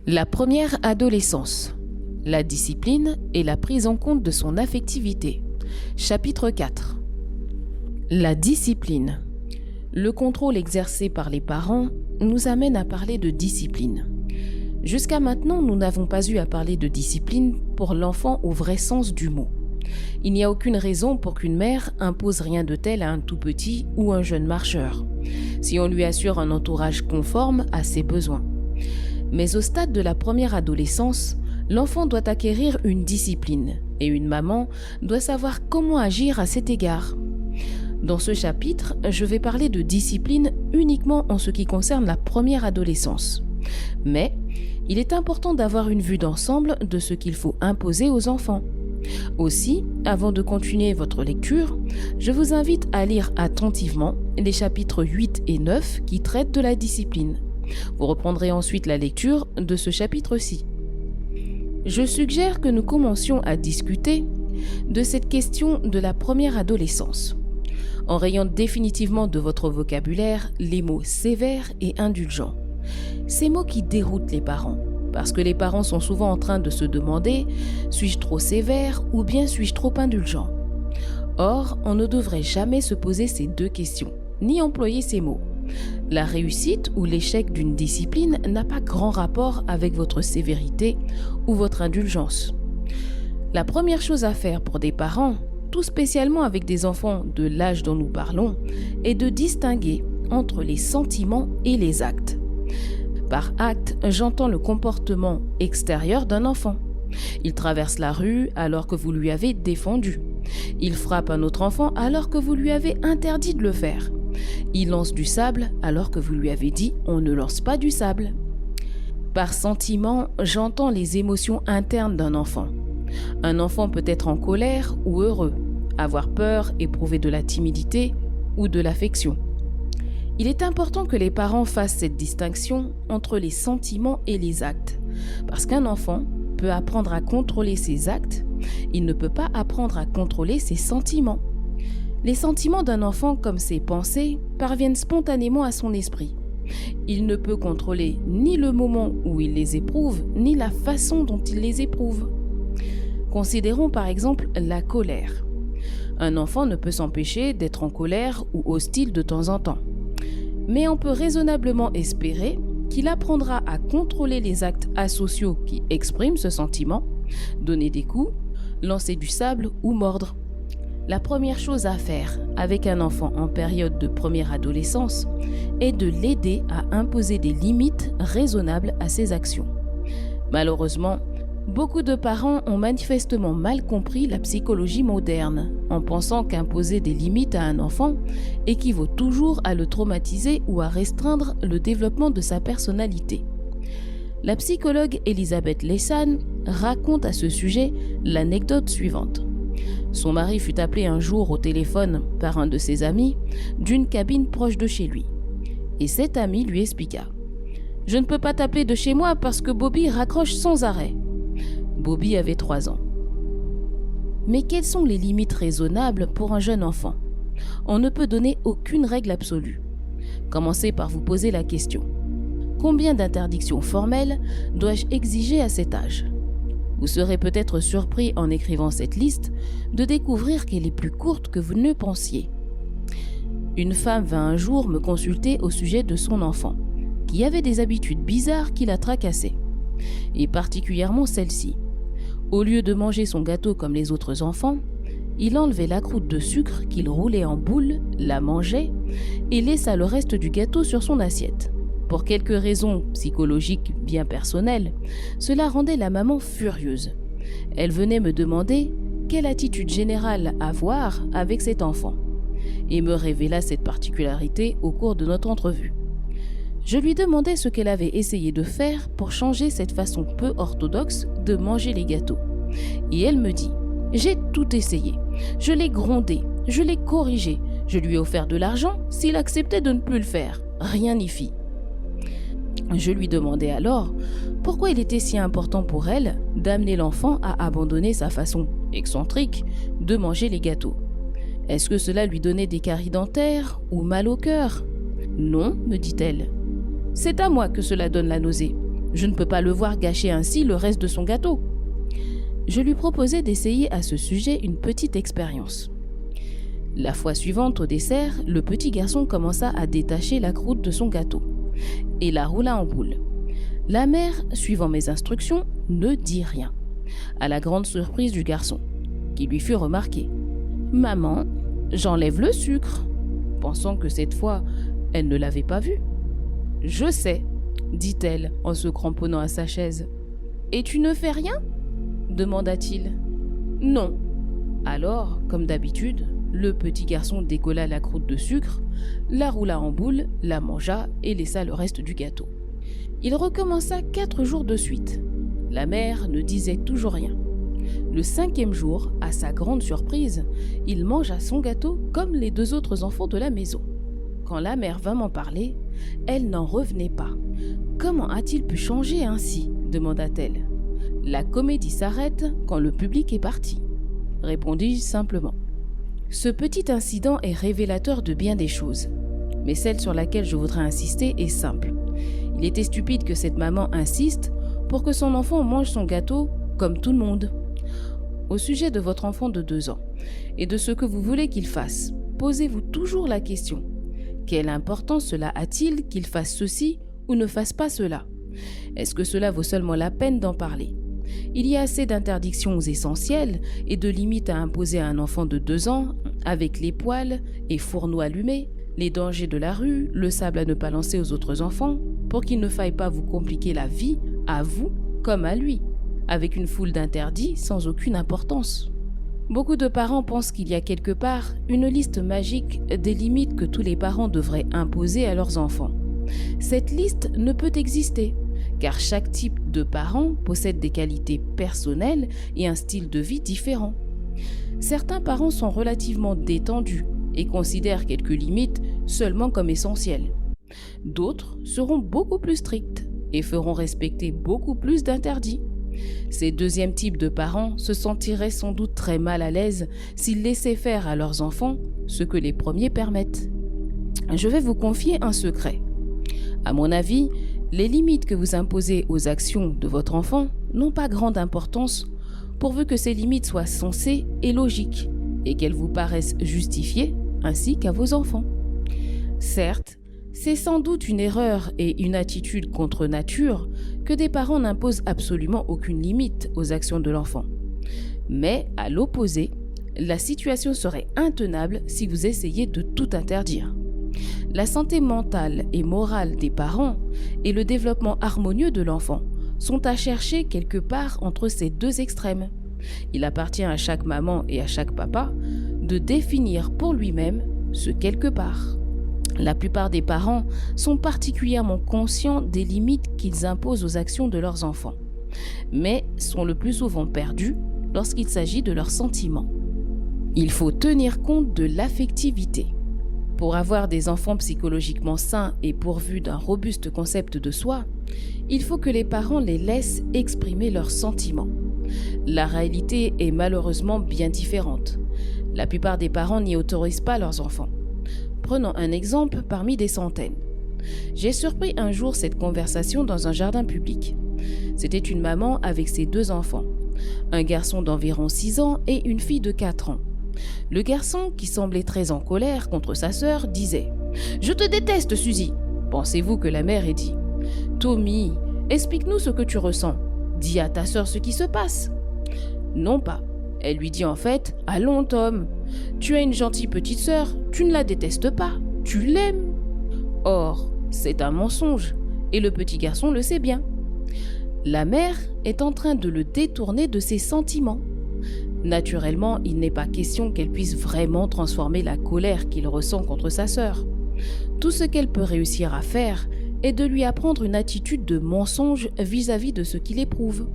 La première adolescence. La discipline et la prise en compte de son affectivité. Chapitre 4. La discipline. Le contrôle exercé par les parents nous amène à parler de discipline. Jusqu'à maintenant, nous n'avons pas eu à parler de discipline pour l'enfant au vrai sens du mot. Il n'y a aucune raison pour qu'une mère impose rien de tel à un tout petit ou un jeune marcheur, si on lui assure un entourage conforme à ses besoins. Mais au stade de la première adolescence, l'enfant doit acquérir une discipline et une maman doit savoir comment agir à cet égard. Dans ce chapitre, je vais parler de discipline uniquement en ce qui concerne la première adolescence. Mais il est important d'avoir une vue d'ensemble de ce qu'il faut imposer aux enfants. Aussi, avant de continuer votre lecture, je vous invite à lire attentivement les chapitres 8 et 9 qui traitent de la discipline. Vous reprendrez ensuite la lecture de ce chapitre-ci. Je suggère que nous commencions à discuter de cette question de la première adolescence, en rayant définitivement de votre vocabulaire les mots sévères et indulgents. Ces mots qui déroutent les parents, parce que les parents sont souvent en train de se demander « suis-je trop sévère ou bien suis-je trop indulgent ?» Or, on ne devrait jamais se poser ces deux questions, ni employer ces mots. La réussite ou l'échec d'une discipline n'a pas grand rapport avec votre sévérité ou votre indulgence. La première chose à faire pour des parents, tout spécialement avec des enfants de l'âge dont nous parlons, est de distinguer entre les sentiments et les actes. Par acte, j'entends le comportement extérieur d'un enfant. Il traverse la rue alors que vous lui avez défendu. Il frappe un autre enfant alors que vous lui avez interdit de le faire. Il lance du sable alors que vous lui avez dit « on ne lance pas du sable ». Par sentiment, j'entends les émotions internes d'un enfant. Un enfant peut être en colère ou heureux, avoir peur, éprouver de la timidité ou de l'affection. Il est important que les parents fassent cette distinction entre les sentiments et les actes, parce qu'un enfant peut apprendre à contrôler ses actes, il ne peut pas apprendre à contrôler ses sentiments. Les sentiments d'un enfant, comme ses pensées, parviennent spontanément à son esprit. Il ne peut contrôler ni le moment où il les éprouve, ni la façon dont il les éprouve. Considérons par exemple la colère. Un enfant ne peut s'empêcher d'être en colère ou hostile de temps en temps. Mais on peut raisonnablement espérer qu'il apprendra à contrôler les actes asociaux qui expriment ce sentiment, donner des coups, lancer du sable ou mordre. La première chose à faire avec un enfant en période de première adolescence est de l'aider à imposer des limites raisonnables à ses actions. Malheureusement, beaucoup de parents ont manifestement mal compris la psychologie moderne en pensant qu'imposer des limites à un enfant équivaut toujours à le traumatiser ou à restreindre le développement de sa personnalité. La psychologue Elisabeth Lessan raconte à ce sujet l'anecdote suivante. Son mari fut appelé un jour au téléphone par un de ses amis d'une cabine proche de chez lui. Et cet ami lui expliqua « Je ne peux pas t'appeler de chez moi parce que Bobby raccroche sans arrêt. » Bobby avait 3 ans. Mais quelles sont les limites raisonnables pour un jeune enfant? On ne peut donner aucune règle absolue. Commencez par vous poser la question. Combien d'interdictions formelles dois-je exiger à cet âge? Vous serez peut-être surpris en écrivant cette liste de découvrir qu'elle est plus courte que vous ne le pensiez. Une femme vint un jour me consulter au sujet de son enfant, qui avait des habitudes bizarres qui la tracassaient, et particulièrement celle-ci. Au lieu de manger son gâteau comme les autres enfants, il enlevait la croûte de sucre qu'il roulait en boule, la mangeait et laissa le reste du gâteau sur son assiette. Pour quelques raisons psychologiques bien personnelles, cela rendait la maman furieuse. Elle venait me demander quelle attitude générale avoir avec cet enfant et me révéla cette particularité au cours de notre entrevue. Je lui demandai ce qu'elle avait essayé de faire pour changer cette façon peu orthodoxe de manger les gâteaux. Et elle me dit « J'ai tout essayé. Je l'ai grondé, je l'ai corrigé, je lui ai offert de l'argent s'il acceptait de ne plus le faire. Rien n'y fit. » Je lui demandai alors pourquoi il était si important pour elle d'amener l'enfant à abandonner sa façon excentrique de manger les gâteaux. Est-ce que cela lui donnait des caries dentaires ou mal au cœur? Non, me dit-elle. C'est à moi que cela donne la nausée. Je ne peux pas le voir gâcher ainsi le reste de son gâteau. » Je lui proposai d'essayer à ce sujet une petite expérience. La fois suivante, au dessert, le petit garçon commença à détacher la croûte de son gâteau et la roula en boule. La mère, suivant mes instructions, ne dit rien, à la grande surprise du garçon, qui lui fut remarqué. « Maman, j'enlève le sucre », pensant que cette fois, elle ne l'avait pas vu. « Je sais », dit-elle en se cramponnant à sa chaise. « Et tu ne fais rien ?» demanda-t-il. « Non. » Alors, comme d'habitude, le petit garçon décolla la croûte de sucre, la roula en boule, la mangea et laissa le reste du gâteau. Il recommença 4 jours de suite. La mère ne disait toujours rien. Le 5e jour, à sa grande surprise, il mangea son gâteau comme les 2 autres enfants de la maison. Quand la mère vint m'en parler, elle n'en revenait pas. « Comment a-t-il pu changer ainsi ?» demanda-t-elle. « La comédie s'arrête quand le public est parti », répondis-je simplement. Ce petit incident est révélateur de bien des choses, mais celle sur laquelle je voudrais insister est simple. Il était stupide que cette maman insiste pour que son enfant mange son gâteau comme tout le monde. Au sujet de votre enfant de 2 ans et de ce que vous voulez qu'il fasse, posez-vous toujours la question. Quelle importance cela a-t-il qu'il fasse ceci ou ne fasse pas cela? Est-ce que cela vaut seulement la peine d'en parler? Il y a assez d'interdictions essentielles et de limites à imposer à un enfant de 2 ans avec les poils et fourneaux allumés, les dangers de la rue, le sable à ne pas lancer aux autres enfants, pour qu'il ne faille pas vous compliquer la vie, à vous comme à lui, avec une foule d'interdits sans aucune importance. Beaucoup de parents pensent qu'il y a quelque part une liste magique des limites que tous les parents devraient imposer à leurs enfants. Cette liste ne peut exister, car chaque type de parent possède des qualités personnelles et un style de vie différent. Certains parents sont relativement détendus et considèrent quelques limites seulement comme essentielles. D'autres seront beaucoup plus stricts et feront respecter beaucoup plus d'interdits. Ces deuxièmes types de parents se sentiraient sans doute très mal à l'aise s'ils laissaient faire à leurs enfants ce que les premiers permettent. Je vais vous confier un secret. À mon avis, les limites que vous imposez aux actions de votre enfant n'ont pas grande importance pourvu que ces limites soient sensées et logiques et qu'elles vous paraissent justifiées ainsi qu'à vos enfants. Certes, c'est sans doute une erreur et une attitude contre nature que des parents n'imposent absolument aucune limite aux actions de l'enfant. Mais à l'opposé, la situation serait intenable si vous essayez de tout interdire. La santé mentale et morale des parents et le développement harmonieux de l'enfant sont à chercher quelque part entre ces 2 extrêmes. Il appartient à chaque maman et à chaque papa de définir pour lui-même ce quelque part. La plupart des parents sont particulièrement conscients des limites qu'ils imposent aux actions de leurs enfants, mais sont le plus souvent perdus lorsqu'il s'agit de leurs sentiments. Il faut tenir compte de l'affectivité. Pour avoir des enfants psychologiquement sains et pourvus d'un robuste concept de soi, il faut que les parents les laissent exprimer leurs sentiments. La réalité est malheureusement bien différente. La plupart des parents n'y autorisent pas leurs enfants. Prenons un exemple parmi des centaines. J'ai surpris un jour cette conversation dans un jardin public. C'était une maman avec ses 2 enfants, un garçon d'environ 6 ans et une fille de 4 ans. Le garçon, qui semblait très en colère contre sa sœur, disait « Je te déteste, Suzy !» Pensez-vous que la mère ait dit « Tommy, explique-nous ce que tu ressens. Dis à ta sœur ce qui se passe. » Non pas. Elle lui dit en fait « Allons, Tom, tu as une gentille petite sœur, tu ne la détestes pas, tu l'aimes. » Or, c'est un mensonge, et le petit garçon le sait bien. La mère est en train de le détourner de ses sentiments. Naturellement, il n'est pas question qu'elle puisse vraiment transformer la colère qu'il ressent contre sa sœur. Tout ce qu'elle peut réussir à faire est de lui apprendre une attitude de mensonge vis-à-vis de ce qu'il éprouve.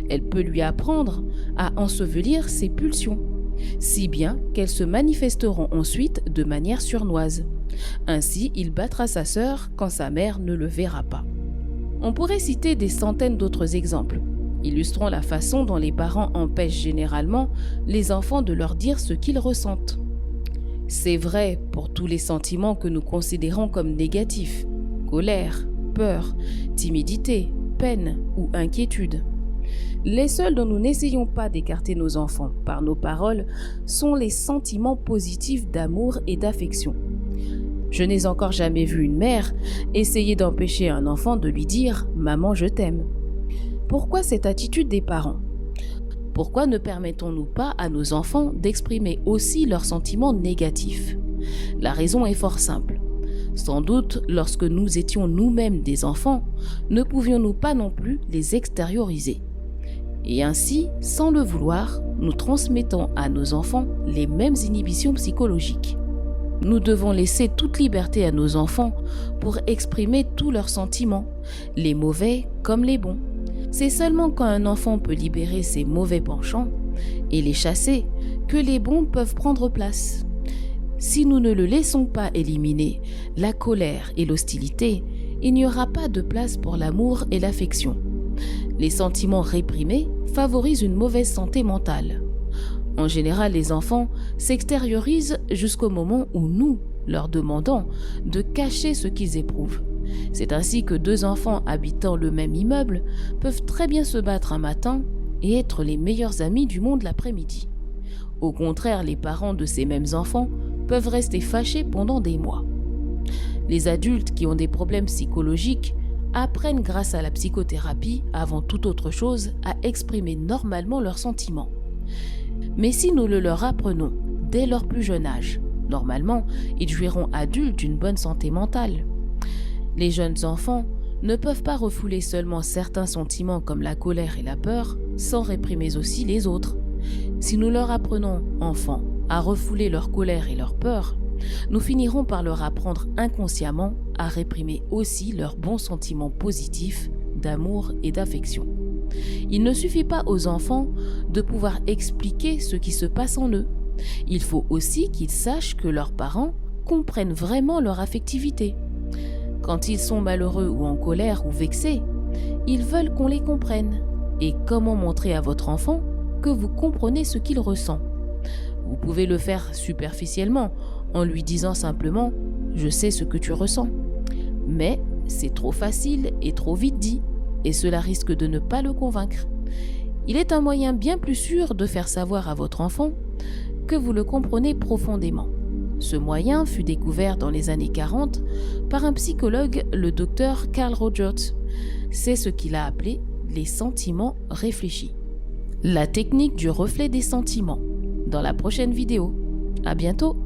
Elle peut lui apprendre à ensevelir ses pulsions, si bien qu'elles se manifesteront ensuite de manière sournoise. Ainsi, il battra sa sœur quand sa mère ne le verra pas. On pourrait citer des centaines d'autres exemples, illustrant la façon dont les parents empêchent généralement les enfants de leur dire ce qu'ils ressentent. C'est vrai pour tous les sentiments que nous considérons comme négatifs: colère, peur, timidité, peine ou inquiétude. Les seuls dont nous n'essayons pas d'écarter nos enfants par nos paroles sont les sentiments positifs d'amour et d'affection. Je n'ai encore jamais vu une mère essayer d'empêcher un enfant de lui dire « Maman, je t'aime ». Pourquoi cette attitude des parents ? Pourquoi ne permettons-nous pas à nos enfants d'exprimer aussi leurs sentiments négatifs ? La raison est fort simple. Sans doute, lorsque nous étions nous-mêmes des enfants, ne pouvions-nous pas non plus les extérioriser. Et ainsi, sans le vouloir, nous transmettons à nos enfants les mêmes inhibitions psychologiques. Nous devons laisser toute liberté à nos enfants pour exprimer tous leurs sentiments, les mauvais comme les bons. C'est seulement quand un enfant peut libérer ses mauvais penchants et les chasser que les bons peuvent prendre place. Si nous ne le laissons pas éliminer la colère et l'hostilité, il n'y aura pas de place pour l'amour et l'affection. Les sentiments réprimés favorisent une mauvaise santé mentale. En général, les enfants s'extériorisent jusqu'au moment où nous leur demandons de cacher ce qu'ils éprouvent. C'est ainsi que deux enfants habitant le même immeuble peuvent très bien se battre un matin et être les meilleurs amis du monde l'après-midi. Au contraire, les parents de ces mêmes enfants peuvent rester fâchés pendant des mois. Les adultes qui ont des problèmes psychologiques apprennent grâce à la psychothérapie, avant toute autre chose, à exprimer normalement leurs sentiments. Mais si nous le leur apprenons dès leur plus jeune âge, normalement, ils jouiront adultes d'une bonne santé mentale. Les jeunes enfants ne peuvent pas refouler seulement certains sentiments comme la colère et la peur, sans réprimer aussi les autres. Si nous leur apprenons, enfants, à refouler leur colère et leur peur, nous finirons par leur apprendre inconsciemment à réprimer aussi leurs bons sentiments positifs d'amour et d'affection. Il ne suffit pas aux enfants de pouvoir expliquer ce qui se passe en eux. Il faut aussi qu'ils sachent que leurs parents comprennent vraiment leur affectivité. Quand ils sont malheureux ou en colère ou vexés, ils veulent qu'on les comprenne. Et comment montrer à votre enfant que vous comprenez ce qu'il ressent ? Vous pouvez le faire superficiellement en lui disant simplement « Je sais ce que tu ressens ». Mais c'est trop facile et trop vite dit, et cela risque de ne pas le convaincre. Il est un moyen bien plus sûr de faire savoir à votre enfant que vous le comprenez profondément. Ce moyen fut découvert dans les années 40 par un psychologue, le docteur Carl Rogers. C'est ce qu'il a appelé les sentiments réfléchis. La technique du reflet des sentiments. Dans la prochaine vidéo. À bientôt!